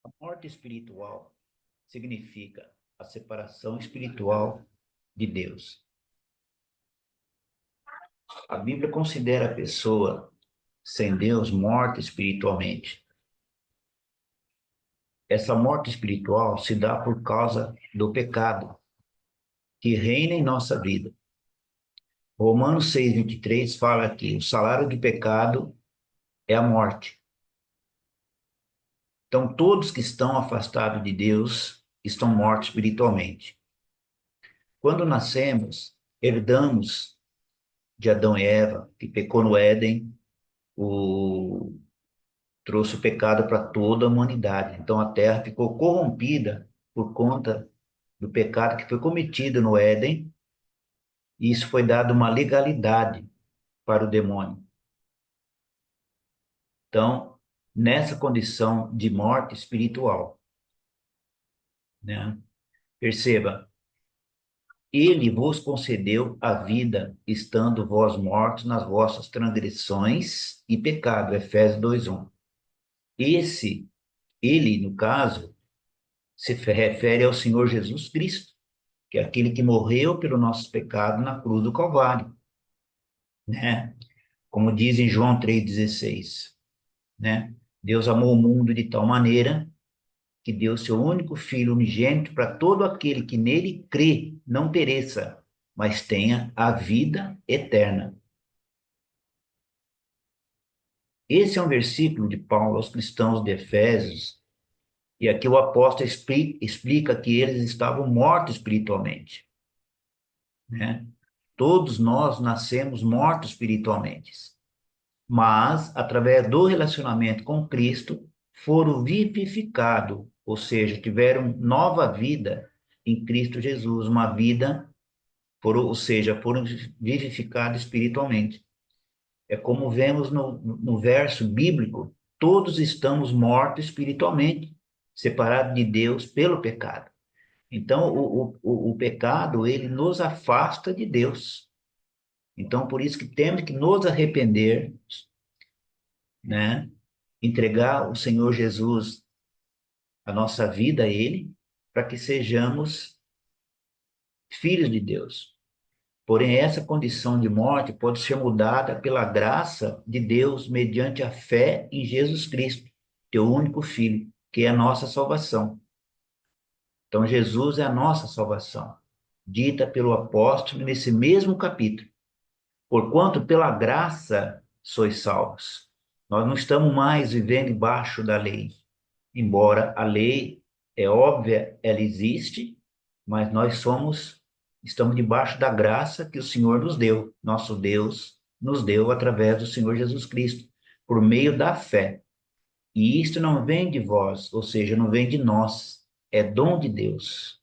A morte espiritual significa a separação espiritual de Deus. A Bíblia considera a pessoa sem Deus morta espiritualmente. Essa morte espiritual se dá por causa do pecado que reina em nossa vida. Romanos 6:23 fala que o salário do pecado é a morte. Então, todos que estão afastados de Deus estão mortos espiritualmente. Quando nascemos, herdamos de Adão e Eva, que pecou no Éden, o... trouxe o pecado para toda a humanidade. Então, a terra ficou corrompida por conta do pecado que foi cometido no Éden, e isso foi dado uma legalidade para o demônio. Então, nessa condição de morte espiritual, né? Perceba, ele vos concedeu a vida, estando vós mortos nas vossas transgressões e pecado, Efésios 2:1. Ele, no caso, se refere ao Senhor Jesus Cristo, que é aquele que morreu pelo nosso pecado na cruz do Calvário, né? Como diz em João 3,16, né? Deus amou o mundo de tal maneira que deu seu único Filho unigênito para todo aquele que nele crê, não pereça, mas tenha a vida eterna. Esse é um versículo de Paulo aos cristãos de Efésios, e aqui o apóstolo explica que eles estavam mortos espiritualmente, né? Todos nós nascemos mortos espiritualmente, mas, através do relacionamento com Cristo, foram vivificados, ou seja, tiveram nova vida em Cristo Jesus, uma vida, ou seja, foram vivificados espiritualmente. É como vemos no verso bíblico, todos estamos mortos espiritualmente, separados de Deus pelo pecado. Então, o pecado, ele nos afasta de Deus. Então, por isso que temos que nos arrepender, né? Entregar o Senhor Jesus, a nossa vida a Ele, para que sejamos filhos de Deus. Porém, essa condição de morte pode ser mudada pela graça de Deus mediante a fé em Jesus Cristo, teu único Filho, que é a nossa salvação. Então, Jesus é a nossa salvação, dita pelo apóstolo nesse mesmo capítulo. Porquanto pela graça sois salvos. Nós não estamos mais vivendo debaixo da lei, embora a lei é óbvia, ela existe, mas estamos debaixo da graça que o Senhor nos deu, nosso Deus nos deu através do Senhor Jesus Cristo, por meio da fé. E isto não vem de vós, ou seja, não vem de nós, é dom de Deus.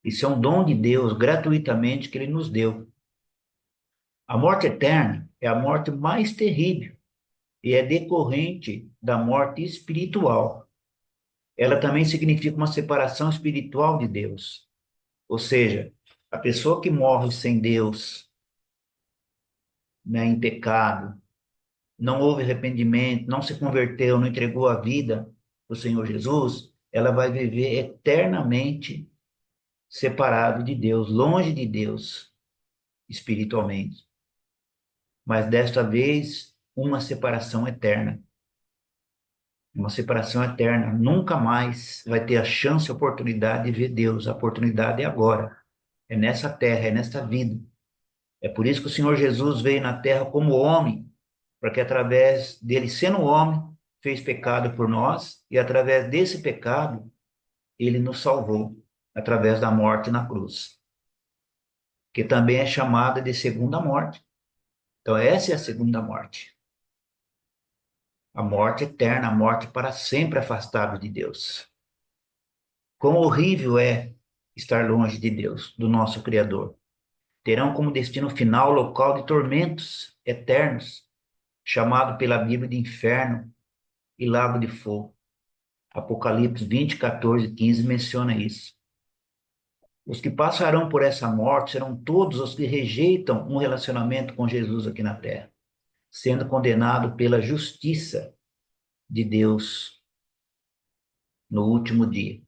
Isso é um dom de Deus gratuitamente que ele nos deu. A morte eterna é a morte mais terrível e é decorrente da morte espiritual. Ela também significa uma separação espiritual de Deus. Ou seja, a pessoa que morre sem Deus, né, em pecado, não houve arrependimento, não se converteu, não entregou a vida para o Senhor Jesus, ela vai viver eternamente separado de Deus, longe de Deus, espiritualmente. Mas desta vez, uma separação eterna. Uma separação eterna. Nunca mais vai ter a chance, a oportunidade de ver Deus. A oportunidade é agora. É nessa terra, é nesta vida. É por isso que o Senhor Jesus veio na terra como homem, para que através dele, sendo homem, fez pecado por nós, e através desse pecado, ele nos salvou, através da morte na cruz, que também é chamada de segunda morte. Então, essa é a segunda morte. A morte eterna, a morte para sempre afastado de Deus. Quão horrível é estar longe de Deus, do nosso Criador. Terão como destino final local de tormentos eternos, chamado pela Bíblia de inferno e lago de fogo. Apocalipse 20, 14 e 15 menciona isso. Os que passarão por essa morte serão todos os que rejeitam um relacionamento com Jesus aqui na terra, sendo condenados pela justiça de Deus. no último dia.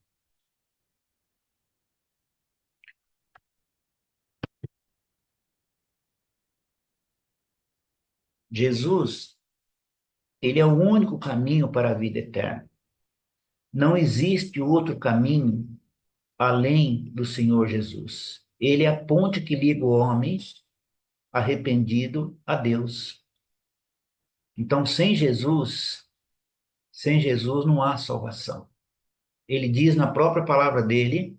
Jesus, ele é o único caminho para a vida eterna. Não existe outro caminho além do Senhor Jesus. Ele é a ponte que liga o homem arrependido a Deus. Então, sem Jesus não há salvação. Ele diz na própria palavra dele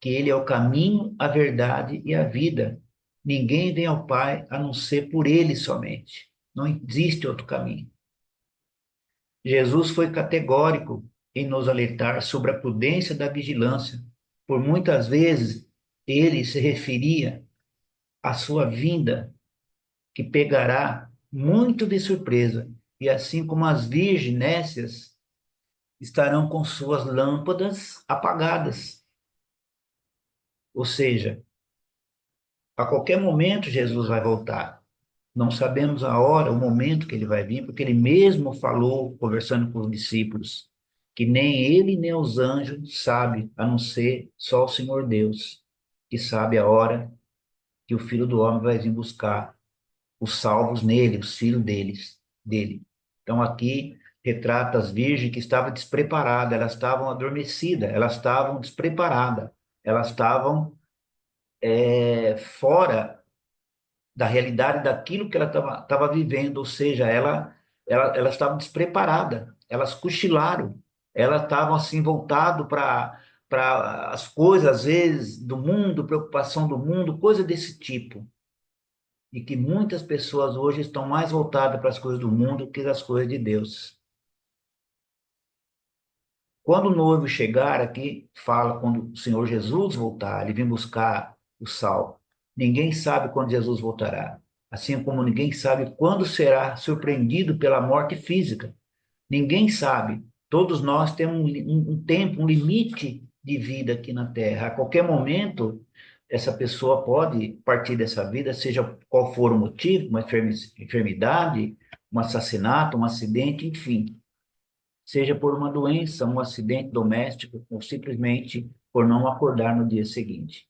que ele é o caminho, a verdade e a vida. Ninguém vem ao Pai a não ser por ele somente. Não existe outro caminho. Jesus foi categórico em nos alertar sobre a prudência da vigilância. Por muitas vezes, ele se referia à sua vinda, que pegará muito de surpresa, e assim como as virgens nécias estarão com suas lâmpadas apagadas. Ou seja, a qualquer momento Jesus vai voltar. Não sabemos a hora, o momento que ele vai vir, porque ele mesmo falou, conversando com os discípulos, que nem ele nem os anjos sabem, a não ser só o Senhor Deus, que sabe a hora que o Filho do Homem vai vir buscar os salvos nele, os filhos dele. Então aqui retrata as virgens que estavam despreparadas, elas estavam adormecidas, elas estavam despreparadas, elas estavam fora da realidade daquilo que ela estava vivendo, ou seja, elas estavam despreparadas, elas cochilaram, elas estavam assim voltado para as coisas, às vezes, do mundo, preocupação do mundo, coisa desse tipo. E que muitas pessoas hoje estão mais voltadas para as coisas do mundo que as coisas de Deus. Quando o noivo chegar aqui, fala quando o Senhor Jesus voltar, ele vem buscar o sal. Ninguém sabe quando Jesus voltará, assim como ninguém sabe quando será surpreendido pela morte física. Ninguém sabe. Todos nós temos um tempo, um limite de vida aqui na Terra. A qualquer momento, essa pessoa pode partir dessa vida, seja qual for o motivo, uma enfermidade, um assassinato, um acidente, enfim, seja por uma doença, um acidente doméstico, ou simplesmente por não acordar no dia seguinte.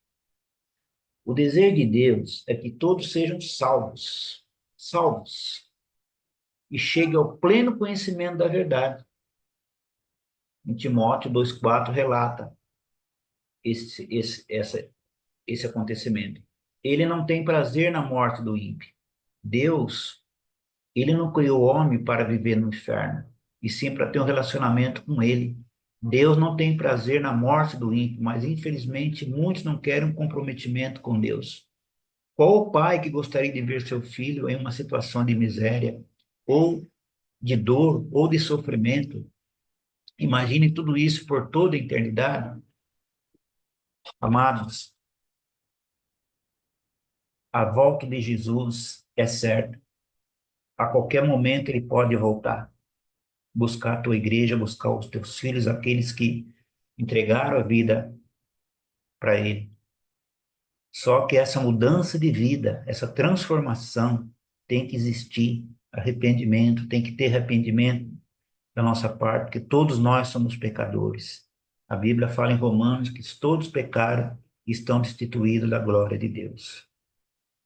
O desejo de Deus é que todos sejam salvos, salvos, e cheguem ao pleno conhecimento da verdade. Em Timóteo 2,4 relata esse acontecimento. Ele não tem prazer na morte do ímpio. Deus, ele não criou o homem para viver no inferno, e sim para ter um relacionamento com ele. Deus não tem prazer na morte do ímpio, mas infelizmente muitos não querem um comprometimento com Deus. Qual o pai que gostaria de ver seu filho em uma situação de miséria, ou de dor, ou de sofrimento? Imagine tudo isso por toda a eternidade. Amados, a volta de Jesus é certa. A qualquer momento ele pode voltar, buscar a tua igreja, buscar os teus filhos, aqueles que entregaram a vida para ele. Só que essa mudança de vida, essa transformação tem que existir, arrependimento, tem que ter arrependimento da nossa parte, porque todos nós somos pecadores. A Bíblia fala em Romanos que todos pecaram e estão destituídos da glória de Deus.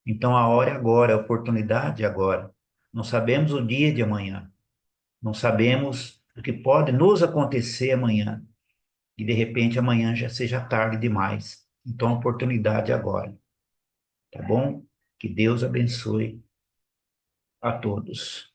Então a hora é agora, a oportunidade é agora. Não sabemos o dia de amanhã. Não sabemos o que pode nos acontecer amanhã. E de repente amanhã já seja tarde demais. Então a oportunidade é agora. Tá bom? Que Deus abençoe a todos.